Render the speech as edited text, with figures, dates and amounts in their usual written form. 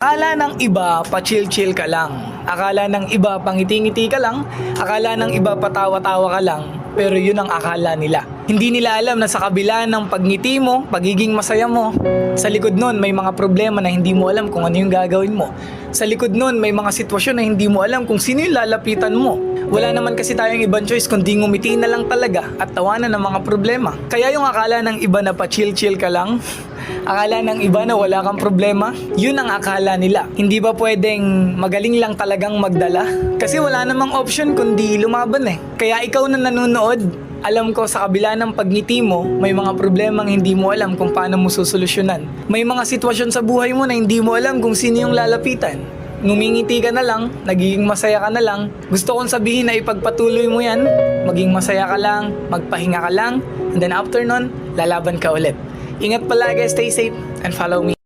Akala ng iba, pa-chill-chill ka lang. Akala ng iba, pangiti-ngiti ka lang. Akala ng iba, patawa-tawa ka lang. Pero yun ang akala nila. Hindi nila alam na sa kabila ng pagngiti mo, pagiging masaya mo, sa likod nun may mga problema na hindi mo alam kung ano yung gagawin mo. Sa likod nun may mga sitwasyon na hindi mo alam kung sino yung lalapitan mo. Wala naman kasi tayong ibang choice kundi ngumiti na lang talaga at tawanan ng mga problema. Kaya yung akala ng iba na pa-chill-chill ka lang, akala ng iba na wala kang problema, yun ang akala nila. Hindi ba pwedeng magaling lang talagang magdala? Kasi wala namang option kundi lumaban eh. Kaya ikaw na nanonood, alam ko sa kabila ng pagngiti mo, may mga problemang hindi mo alam kung paano mo susolusyonan. May mga sitwasyon sa buhay mo na hindi mo alam kung sino yung lalapitan. Ngumingiti ka na lang, nagiging masaya ka na lang. Gusto kong sabihin na ipagpatuloy mo yan, maging masaya ka lang, magpahinga ka lang, and then after nun, lalaban ka ulit. Ingat palagi, stay safe, and follow me.